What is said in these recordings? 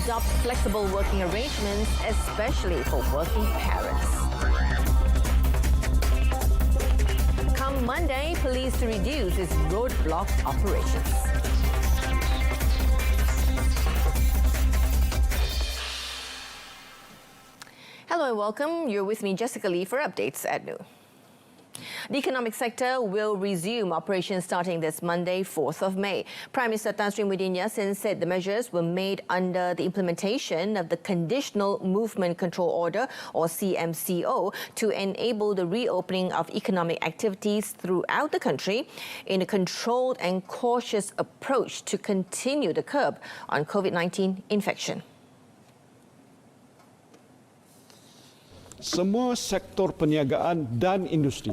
adopt flexible working arrangements, especially for working parents. Come Monday, police to reduce its roadblock operations. Hello and welcome. You're with me, Jessica Lee, for updates at noon. The economic sector will resume operations starting this Monday, 4th of May. Prime Minister Tan Sri Muhyiddin Yassin said the measures were made under the implementation of the Conditional Movement Control Order, or CMCO, to enable the reopening of economic activities throughout the country in a controlled and cautious approach to continue the curb on COVID-19 infection. Semua sektor perniagaan dan industri,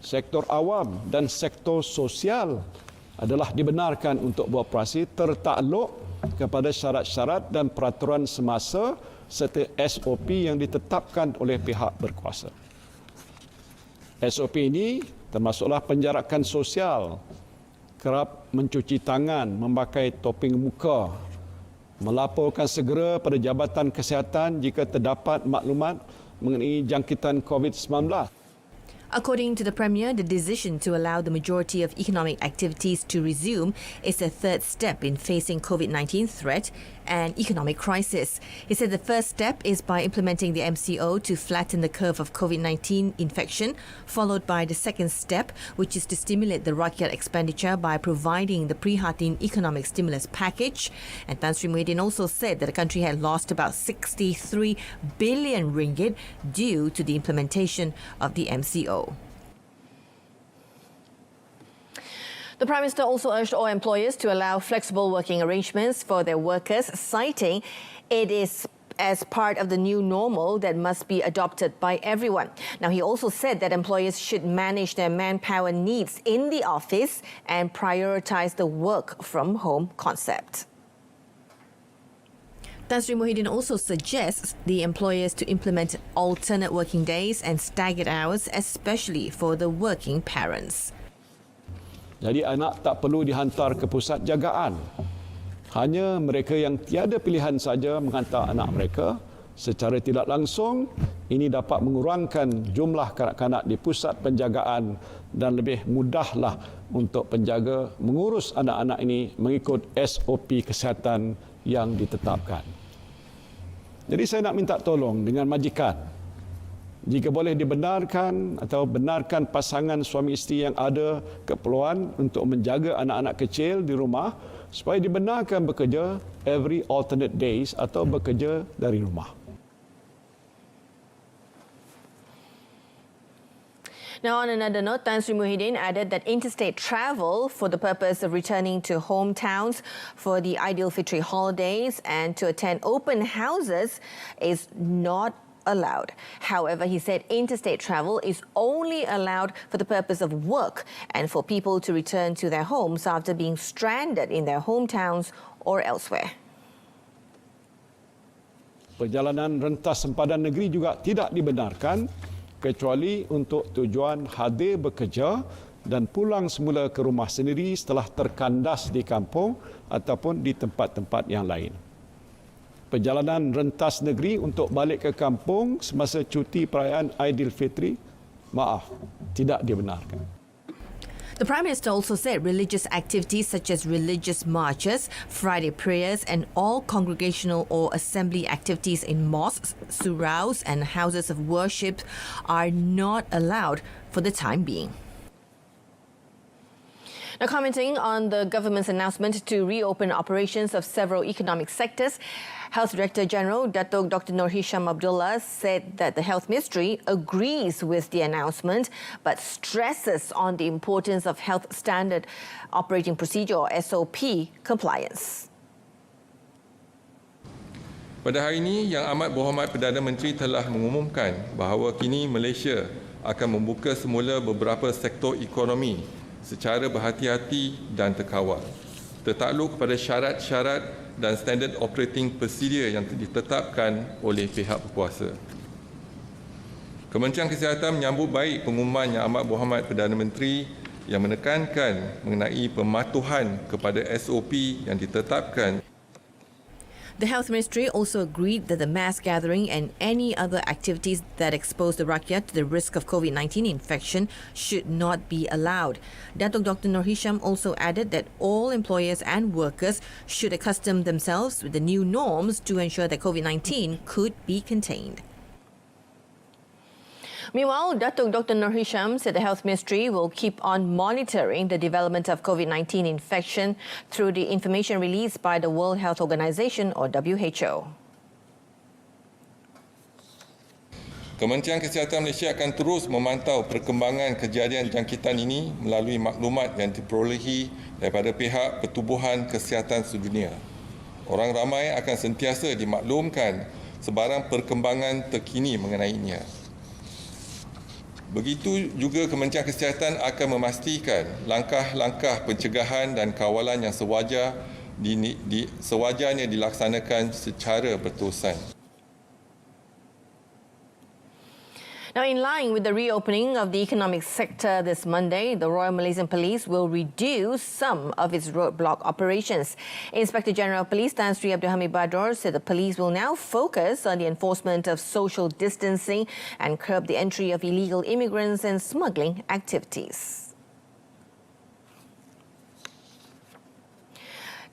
sektor awam dan sektor sosial adalah dibenarkan untuk beroperasi tertakluk kepada syarat-syarat dan peraturan semasa serta SOP yang ditetapkan oleh pihak berkuasa. SOP ini termasuklah penjarakan sosial, kerap mencuci tangan, memakai topeng muka, melaporkan segera pada Jabatan Kesihatan jika terdapat maklumat mengenai jangkitan COVID-19. According to the Premier, the decision to allow the majority of economic activities to resume is the third step in facing COVID-19 threat and economic crisis. He said the first step is by implementing the MCO to flatten the curve of COVID-19 infection, followed by the second step, which is to stimulate the rakyat expenditure by providing the Prihatin economic stimulus package. And Tan Sri Muhyiddin also said that the country had lost about 63 billion ringgit due to the implementation of the MCO. The Prime Minister also urged all employers to allow flexible working arrangements for their workers, citing it is as part of the new normal that must be adopted by everyone. Now, he also said that employers should manage their manpower needs in the office and prioritise the work from home concept. Tan Sri Muhyiddin also suggests the employers to implement alternate working days and staggered hours, especially for the working parents. Jadi anak tak perlu dihantar ke pusat jagaan. Hanya mereka yang tiada pilihan saja menghantar anak mereka. Secara tidak langsung, ini dapat mengurangkan jumlah kanak-kanak di pusat penjagaan dan lebih mudahlah untuk penjaga mengurus anak-anak ini mengikut SOP kesihatan yang ditetapkan. Jadi saya nak minta tolong dengan majikan. Jika boleh dibenarkan atau benarkan pasangan suami isteri yang ada keperluan untuk menjaga anak-anak kecil di rumah supaya dibenarkan bekerja every alternate days atau bekerja dari rumah. Now, on another note, Tan Sri Muhyiddin added that interstate travel for the purpose of returning to hometowns for the Aidilfitri holidays and to attend open houses is not allowed. However, he said interstate travel is only allowed for the purpose of work and for people to return to their homes after being stranded in their hometowns or elsewhere. Perjalanan rentas sempadan negeri juga tidak dibenarkan kecuali untuk tujuan hadir bekerja dan pulang semula ke rumah sendiri setelah terkandas di kampung ataupun di tempat-tempat yang lain. Perjalanan rentas negeri untuk balik ke kampung semasa cuti perayaan Aidilfitri, tidak dibenarkan. The Prime Minister also said religious activities such as religious marches, Friday prayers and all congregational or assembly activities in mosques, suraus and houses of worship are not allowed for the time being. Now, commenting on the government's announcement to reopen operations of several economic sectors, Health Director General Datuk Dr. Nur Hisham Abdullah said that the Health Ministry agrees with the announcement but stresses on the importance of Health Standard Operating Procedure or SOP compliance. Pada hari ini, Yang Amat Berhormat Perdana Menteri telah mengumumkan bahawa kini Malaysia akan membuka semula beberapa sektor ekonomi secara berhati-hati dan terkawal, tertakluk kepada syarat-syarat dan standard operating procedure yang ditetapkan oleh pihak berkuasa. Kementerian Kesihatan menyambut baik pengumuman Yang Amat Berhormat Perdana Menteri yang menekankan mengenai pematuhan kepada SOP yang ditetapkan. The Health Ministry also agreed that the mass gathering and any other activities that expose the rakyat to the risk of COVID-19 infection should not be allowed. Datuk Dr. Nur Hisham also added that all employers and workers should accustom themselves with the new norms to ensure that COVID-19 could be contained. Meanwhile, Datuk Dr. Nur Hisham said the Health Ministry will keep on monitoring the development of COVID-19 infection through the information released by the World Health Organization or WHO. Kementerian Kesihatan Malaysia akan terus memantau perkembangan kejadian jangkitan ini melalui maklumat yang diperolehi daripada pihak Pertubuhan Kesihatan Sedunia. Orang ramai akan sentiasa dimaklumkan sebarang perkembangan terkini mengenainya. Begitu juga Kementerian Kesihatan akan memastikan langkah-langkah pencegahan dan kawalan yang sewajarnya dilaksanakan secara berterusan. Now, in line with the reopening of the economic sector this Monday, the Royal Malaysian Police will reduce some of its roadblock operations. Inspector General of Police Tan Sri Abdul Hamid Bador said the police will now focus on the enforcement of social distancing and curb the entry of illegal immigrants and smuggling activities.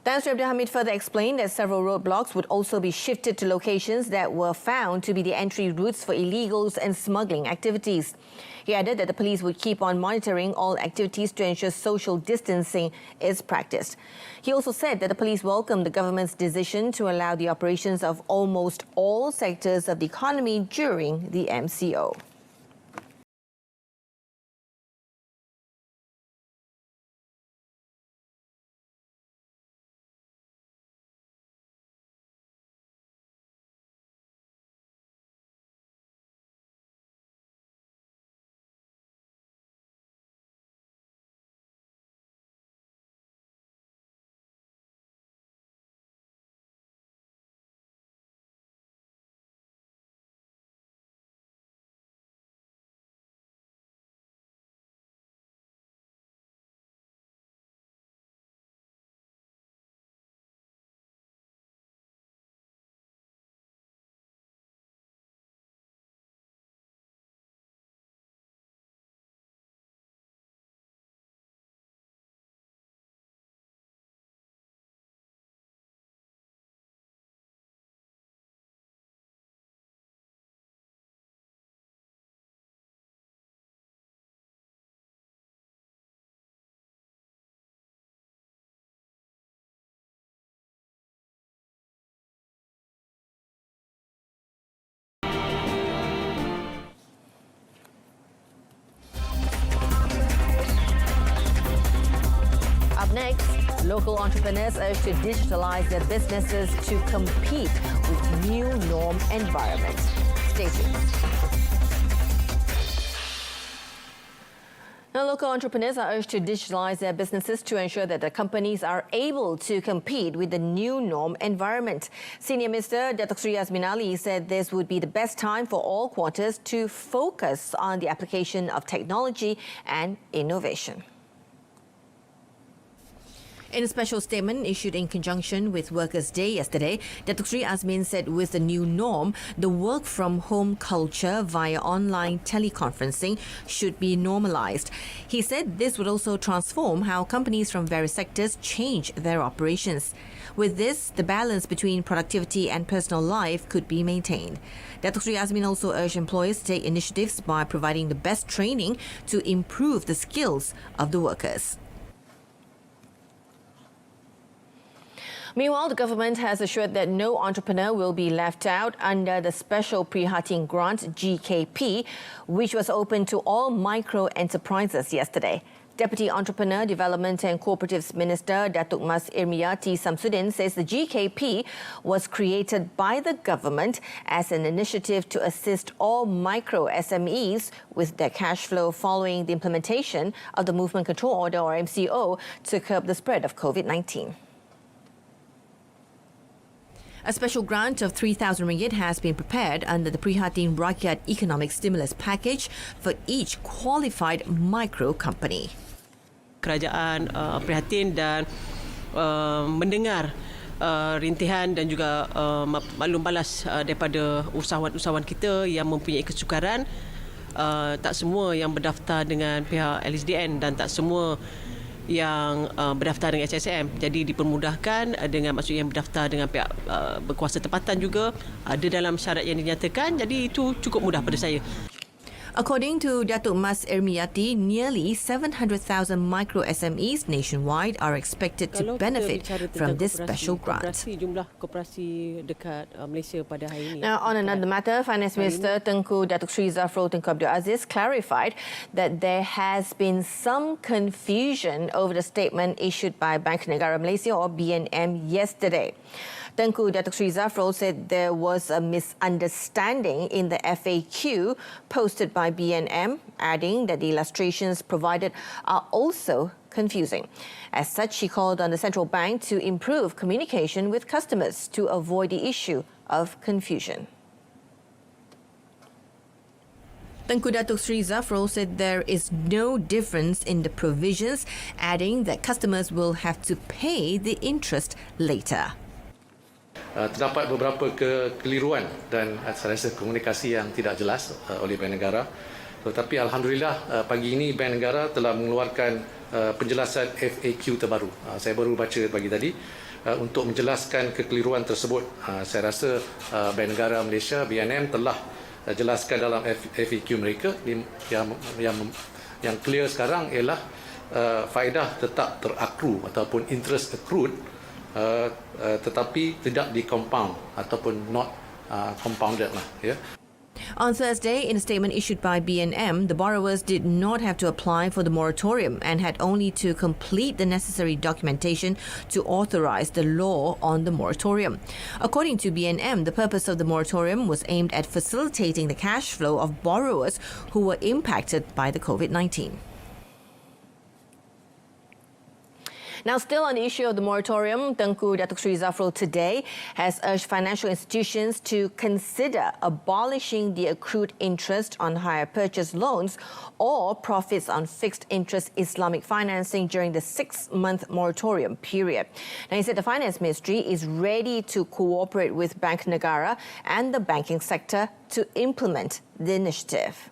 Tan Sri Abdul Hamid further explained that several roadblocks would also be shifted to locations that were found to be the entry routes for illegals and smuggling activities. He added that the police would keep on monitoring all activities to ensure social distancing is practiced. He also said that the police welcomed the government's decision to allow the operations of almost all sectors of the economy during the MCO. Next, local entrepreneurs urge to digitalize their businesses to compete with new norm environments. Stay tuned. Now, local entrepreneurs are urged to digitalize their businesses to ensure that the companies are able to compete with the new norm environment. Senior Minister Datuk Sri Azmin Ali said this would be the best time for all quarters to focus on the application of technology and innovation. In a special statement issued in conjunction with Workers' Day yesterday, Datuk Sri Azmin said with the new norm, the work-from-home culture via online teleconferencing should be normalised. He said this would also transform how companies from various sectors change their operations. With this, the balance between productivity and personal life could be maintained. Datuk Sri Azmin also urged employers to take initiatives by providing the best training to improve the skills of the workers. Meanwhile, the government has assured that no entrepreneur will be left out under the Special Prihatin Grant GKP, which was open to all micro enterprises yesterday. Deputy Entrepreneur Development and Cooperatives Minister Datuk Mas Irmiyati Samsudin says the GKP was created by the government as an initiative to assist all micro SMEs with their cash flow following the implementation of the Movement Control Order or MCO to curb the spread of COVID-19. A special grant of 3,000 ringgit has been prepared under the Prihatin Rakyat Economic Stimulus Package for each qualified micro company. Kerajaan prihatin dan mendengar rintihan dan juga maklum balas daripada usahawan-usahawan kita yang mempunyai kesukaran. Tak semua yang berdaftar dengan pihak LSDN dan tak semua yang berdaftar dengan SSM. Jadi dipermudahkan dengan maksudnya yang berdaftar dengan pihak berkuasa tempatan juga ada dalam syarat yang dinyatakan. Jadi itu cukup mudah pada saya. According to Datuk Mas Ermiyati, nearly 700,000 micro SMEs nationwide are expected to benefit from this special grant. Jumlah koperasi dekat Malaysia pada hari ini. Now, on another matter, Finance Minister Tengku Datuk Sri Zafrul Tengku Abdul Aziz clarified that there has been some confusion over the statement issued by Bank Negara Malaysia or BNM yesterday. Tengku Datuk Sri Zafrul said there was a misunderstanding in the FAQ posted by BNM, adding that the illustrations provided are also confusing. As such, he called on the central bank to improve communication with customers to avoid the issue of confusion. Tengku Datuk Sri Zafrul said there is no difference in the provisions, adding that customers will have to pay the interest later. Terdapat beberapa kekeliruan dan saya rasa komunikasi yang tidak jelas oleh Bank Negara. Tetapi Alhamdulillah pagi ini Bank Negara telah mengeluarkan penjelasan FAQ terbaru. Saya baru baca pagi tadi untuk menjelaskan kekeliruan tersebut. Saya rasa Bank Negara Malaysia BNM telah jelaskan dalam FAQ mereka yang clear sekarang ialah faedah tetap terakru ataupun interest accrued tetapi tidak di-compound ataupun not compounded lah, ya. On Thursday, in a statement issued by BNM, the borrowers did not have to apply for the moratorium and had only to complete the necessary documentation to authorize the law on the moratorium. According to BNM, the purpose of the moratorium was aimed at facilitating the cash flow of borrowers who were impacted by the COVID-19. Now, still on the issue of the moratorium, Tengku Datuk Sri Zafrul today has urged financial institutions to consider abolishing the accrued interest on hire purchase loans or profits on fixed interest Islamic financing during the 6-month moratorium period. Now, he said the Finance Ministry is ready to cooperate with Bank Negara and the banking sector to implement the initiative.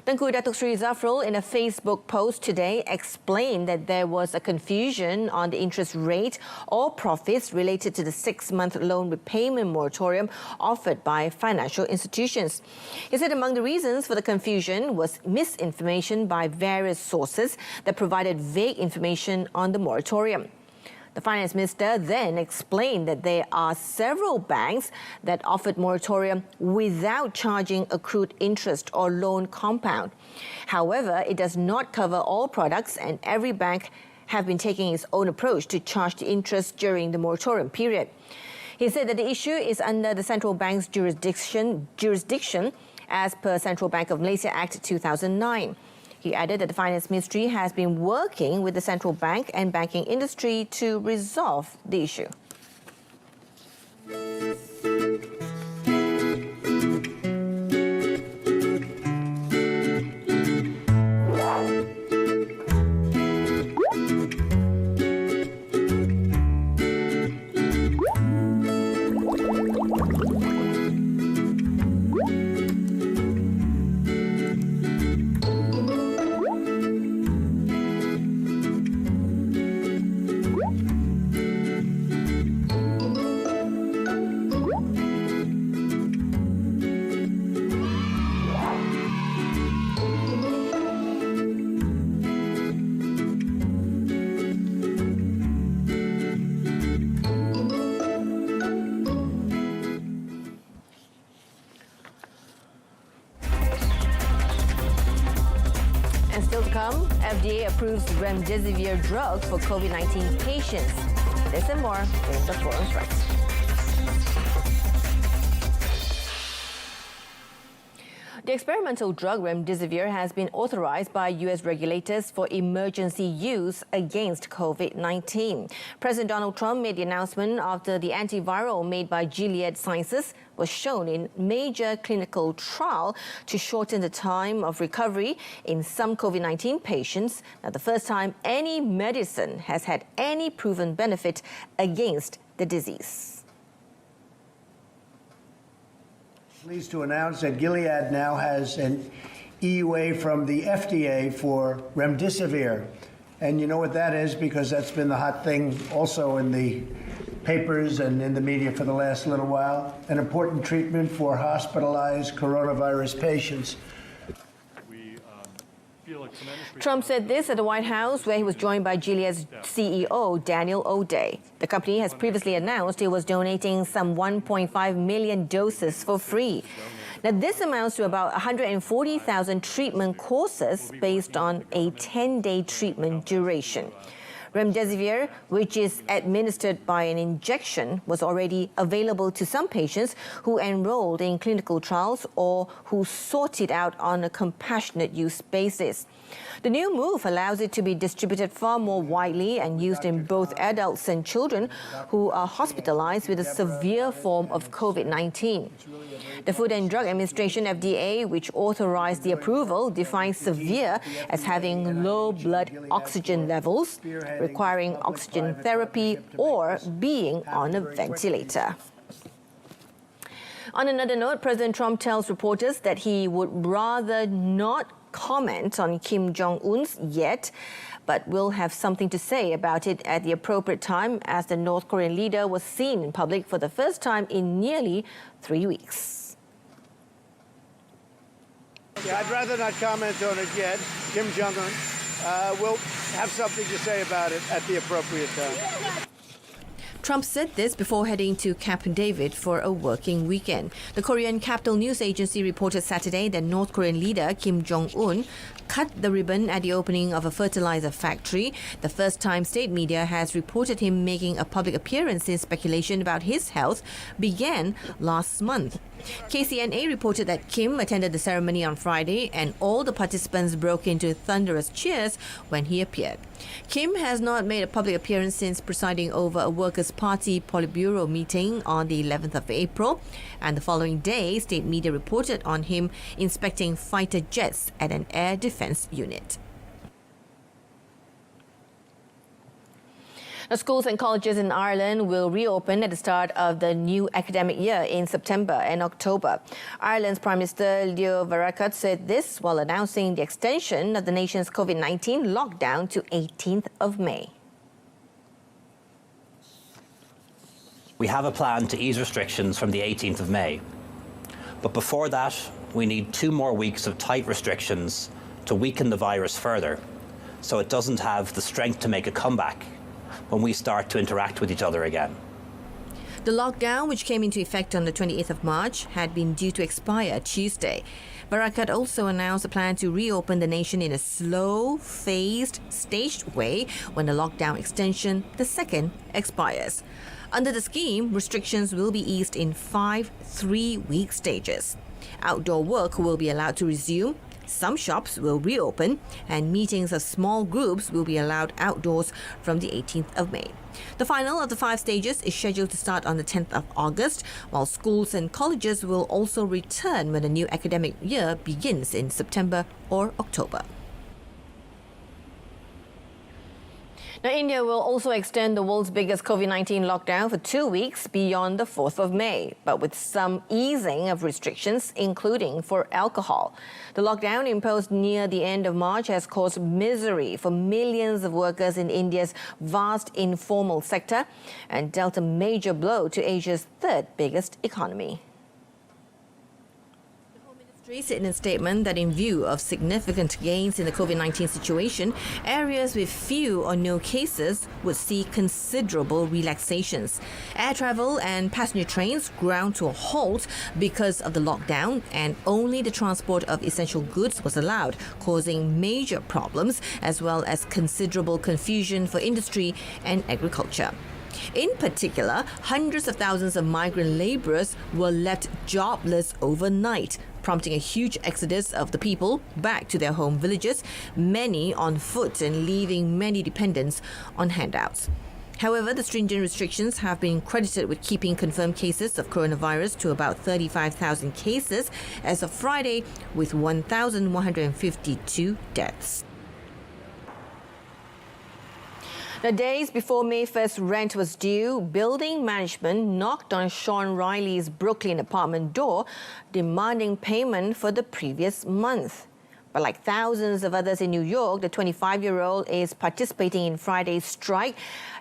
Tengku Datuk Sri Zafrul, in a Facebook post today, explained that there was a confusion on the interest rate or profits related to the 6-month loan repayment moratorium offered by financial institutions. He said among the reasons for the confusion was misinformation by various sources that provided vague information on the moratorium. The Finance Minister then explained that there are several banks that offered moratorium without charging accrued interest or loan compound. However, it does not cover all products and every bank have been taking its own approach to charge the interest during the moratorium period. He said that the issue is under the Central Bank's jurisdiction as per Central Bank of Malaysia Act 2009. He added that the Finance Ministry has been working with the central bank and banking industry to resolve the issue. And still to come, FDA approves remdesivir drug for COVID-19 patients. This and more in the Forum's Right. The experimental drug remdesivir has been authorized by US regulators for emergency use against COVID-19. President Donald Trump made the announcement after the antiviral made by Gilead Sciences was shown in major clinical trial to shorten the time of recovery in some COVID-19 patients. Now, the first time any medicine has had any proven benefit against the disease. Pleased to announce that Gilead now has an EUA from the FDA for remdesivir. And you know what that is because that's been the hot thing also in the papers and in the media for the last little while. An important treatment for hospitalized coronavirus patients. Trump said this at the White House, where he was joined by Gilead's CEO, Daniel O'Day. The company has previously announced it was donating some 1.5 million doses for free. Now, this amounts to about 140,000 treatment courses based on a 10-day treatment duration. Remdesivir, which is administered by an injection, was already available to some patients who enrolled in clinical trials or who sought it out on a compassionate use basis. The new move allows it to be distributed far more widely and used in both adults and children who are hospitalized with a severe form of COVID-19. The Food and Drug Administration, FDA, which authorized the approval, defines severe as having low blood oxygen levels, requiring oxygen therapy, or being on a ventilator. On another note, President Trump tells reporters that he would rather not comment on Kim Jong-un's yet, but will have something to say about it at the appropriate time, as the North Korean leader was seen in public for the first time in nearly 3 weeks. Yeah, I'd rather not comment on it yet. Kim Jong-un will have something to say about it at the appropriate time. Trump said this before heading to Camp David for a working weekend. The Korean capital news agency reported Saturday that North Korean leader Kim Jong-un cut the ribbon at the opening of a fertilizer factory. The first time state media has reported him making a public appearance since speculation about his health began last month. KCNA reported that Kim attended the ceremony on Friday and all the participants broke into thunderous cheers when he appeared. Kim has not made a public appearance since presiding over a Workers' Party Politburo meeting on the 11th of April, and the following day, state media reported on him inspecting fighter jets at an air defense unit. Now, schools and colleges in Ireland will reopen at the start of the new academic year in September and October. Ireland's Prime Minister Leo Varadkar said this while announcing the extension of the nation's COVID-19 lockdown to 18th of May. We have a plan to ease restrictions from the 18th of May. But before that, we need 2 more weeks of tight restrictions to weaken the virus further, so it doesn't have the strength to make a comeback when we start to interact with each other again. The lockdown, which came into effect on the 28th of March, had been due to expire Tuesday. Varadkar also announced a plan to reopen the nation in a slow, phased, staged way when the lockdown extension, the second, expires. Under the scheme, restrictions will be eased in 5 3-week stages. Outdoor work will be allowed to resume, some shops will reopen, and meetings of small groups will be allowed outdoors from the 18th of May. The final of the 5 stages is scheduled to start on the 10th of August, while schools and colleges will also return when the new academic year begins in September or October. Now, India will also extend the world's biggest COVID-19 lockdown for 2 weeks beyond the 4th of May, but with some easing of restrictions, including for alcohol. The lockdown imposed near the end of March has caused misery for millions of workers in India's vast informal sector and dealt a major blow to Asia's 3rd biggest economy. Said in a statement that in view of significant gains in the COVID-19 situation, areas with few or no cases would see considerable relaxations. Air travel and passenger trains ground to a halt because of the lockdown, and only the transport of essential goods was allowed, causing major problems as well as considerable confusion for industry and agriculture. In particular, hundreds of thousands of migrant labourers were left jobless overnight, prompting a huge exodus of the people back to their home villages, many on foot and leaving many dependents on handouts. However, the stringent restrictions have been credited with keeping confirmed cases of coronavirus to about 35,000 cases as of Friday, with 1,152 deaths. The days before May 1st rent was due, building management knocked on Sean Riley's Brooklyn apartment door, demanding payment for the previous month. But like thousands of others in New York, the 25-year-old is participating in Friday's strike,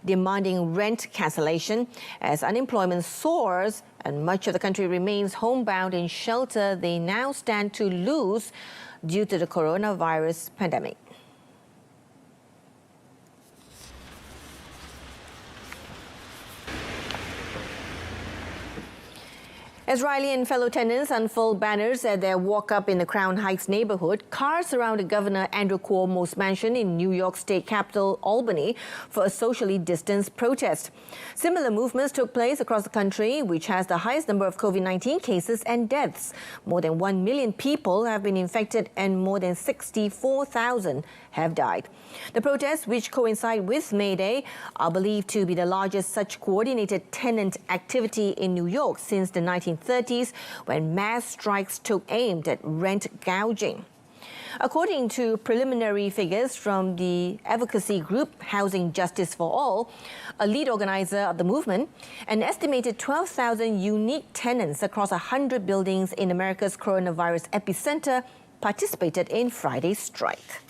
demanding rent cancellation as unemployment soars and much of the country remains homebound in shelter they now stand to lose due to the coronavirus pandemic. As Riley and fellow tenants unfold banners at their walk-up in the Crown Heights neighborhood, cars surrounded Governor Andrew Cuomo's mansion in New York state capital, Albany, for a socially distanced protest. Similar movements took place across the country, which has the highest number of COVID-19 cases and deaths. More than 1 million people have been infected and more than 64,000 have died. The protests, which coincide with May Day, are believed to be the largest such coordinated tenant activity in New York since the 1930s, when mass strikes took aim at rent gouging. According to preliminary figures from the advocacy group Housing Justice for All, a lead organizer of the movement, an estimated 12,000 unique tenants across 100 buildings in America's coronavirus epicenter participated in Friday's strike.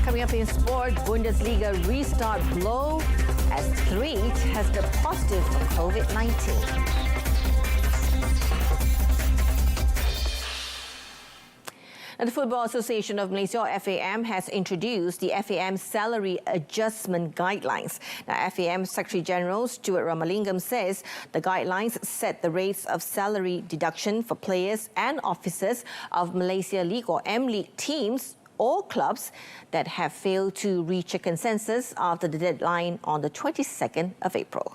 Coming up in sport, Bundesliga restart blow as Threet tested positive for COVID-19. Now, the Football Association of Malaysia, or FAM, has introduced the FAM Salary Adjustment Guidelines. Now, FAM Secretary General Stuart Ramalingam says the guidelines set the rates of salary deduction for players and officers of Malaysia League or M-League teams or clubs that have failed to reach a consensus after the deadline on the 22nd of April.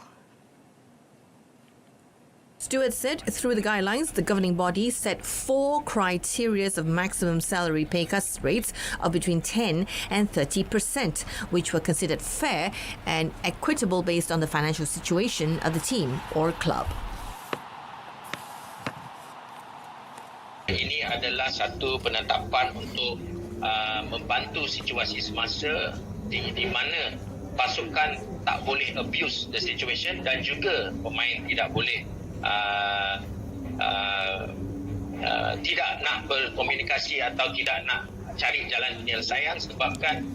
Stewart said through the guidelines, the governing body set 4 criteria of maximum salary pay cut rates of between 10 and 30%, which were considered fair and equitable based on the financial situation of the team or club. Ini adalah satu penetapan untuk membantu situasi semasa di mana pasukan tak boleh abuse the situation dan juga pemain tidak boleh tidak nak berkomunikasi atau tidak nak cari jalan penyelesaian sebabkan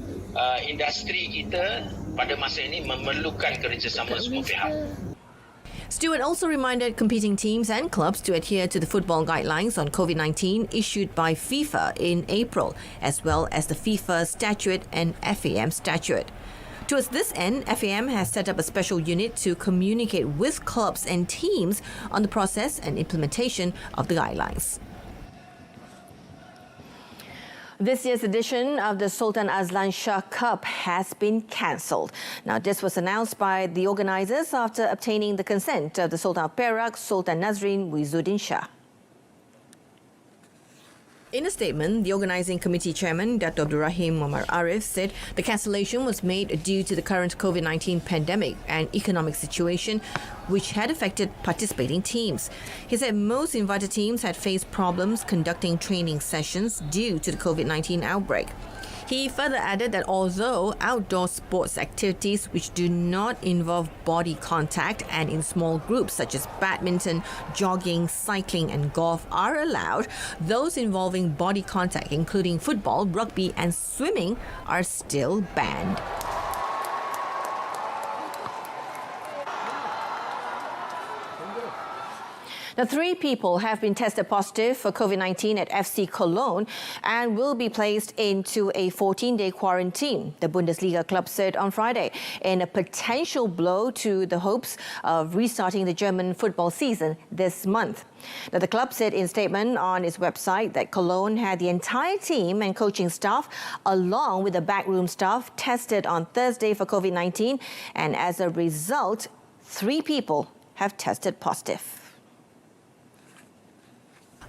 industri kita pada masa ini memerlukan kerjasama semua pihak. Stewart also reminded competing teams and clubs to adhere to the football guidelines on COVID-19 issued by FIFA in April, as well as the FIFA statute and FAM statute. Towards this end, FAM has set up a special unit to communicate with clubs and teams on the process and implementation of the guidelines. This year's edition of the Sultan Azlan Shah Cup has been cancelled. Now, this was announced by the organisers after obtaining the consent of the Sultan of Perak, Sultan Nazrin Wizuddin Shah. In a statement, the organising committee chairman, Dato' Abdul Rahim Muhammad Arif, said the cancellation was made due to the current COVID-19 pandemic and economic situation, which had affected participating teams. He said most invited teams had faced problems conducting training sessions due to the COVID-19 outbreak. He further added that although outdoor sports activities which do not involve body contact and in small groups such as badminton, jogging, cycling and golf are allowed, those involving body contact including football, rugby and swimming are still banned. Now, 3 people have been tested positive for COVID-19 at FC Cologne and will be placed into a 14-day quarantine, the Bundesliga club said on Friday, in a potential blow to the hopes of restarting the German football season this month. Now, the club said in a statement on its website that Cologne had the entire team and coaching staff, along with the backroom staff, tested on Thursday for COVID-19, and as a result, 3 people have tested positive.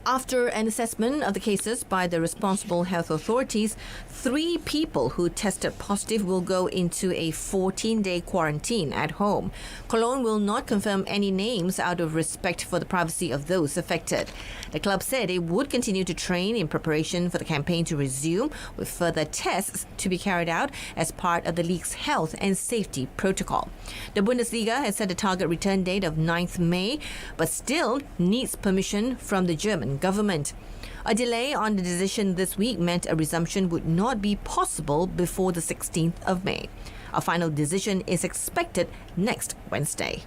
After an assessment of the cases by the responsible health authorities, 3 people who tested positive will go into a 14-day quarantine at home. Cologne will not confirm any names out of respect for the privacy of those affected. The club said it would continue to train in preparation for the campaign to resume, with further tests to be carried out as part of the league's health and safety protocol. The Bundesliga has set a target return date of 9th May, but still needs permission from the German government. A delay on the decision this week meant a resumption would not be possible before the 16th of May. A final decision is expected next Wednesday.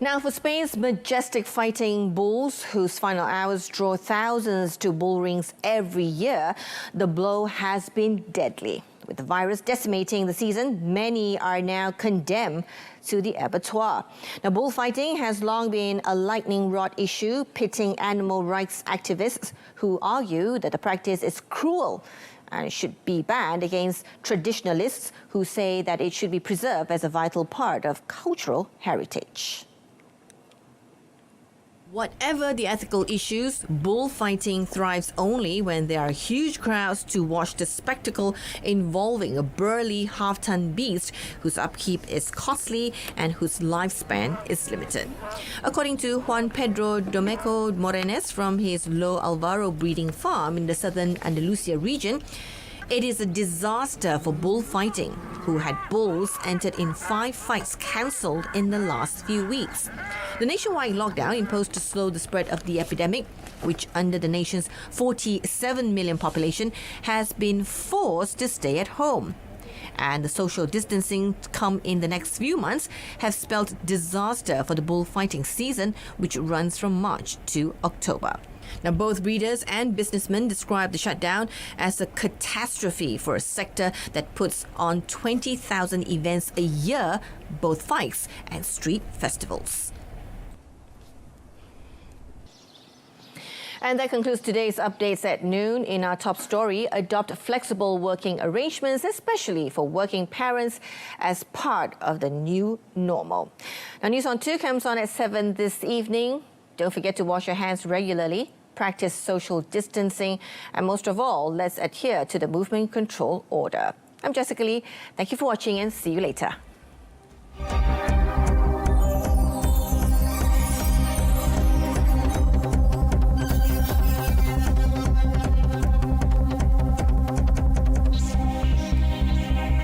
Now, for Spain's majestic fighting bulls, whose final hours draw thousands to bull rings every year, the blow has been deadly. With the virus decimating the season, many are now condemned to the abattoir. Now, bullfighting has long been a lightning rod issue, pitting animal rights activists who argue that the practice is cruel and should be banned against traditionalists who say that it should be preserved as a vital part of cultural heritage. Whatever the ethical issues, bullfighting thrives only when there are huge crowds to watch the spectacle involving a burly half-ton beast whose upkeep is costly and whose lifespan is limited. According to Juan Pedro Domeco Morenes from his Lo Alvaro breeding farm in the southern Andalusia region, it is a disaster for bullfighting, who had bulls entered in 5 fights cancelled in the last few weeks. The nationwide lockdown imposed to slow the spread of the epidemic, which under the nation's 47 million population has been forced to stay at home. And the social distancing to come in the next few months have spelled disaster for the bullfighting season, which runs from March to October. Now, both breeders and businessmen describe the shutdown as a catastrophe for a sector that puts on 20,000 events a year, both fights and street festivals. And that concludes today's updates at noon. In our top story, adopt flexible working arrangements, especially for working parents, as part of the new normal. Now, News on 2 comes on at 7 this evening. Don't forget to wash your hands regularly, practice social distancing, and most of all, let's adhere to the movement control order. I'm Jessica Lee. Thank you for watching and see you later.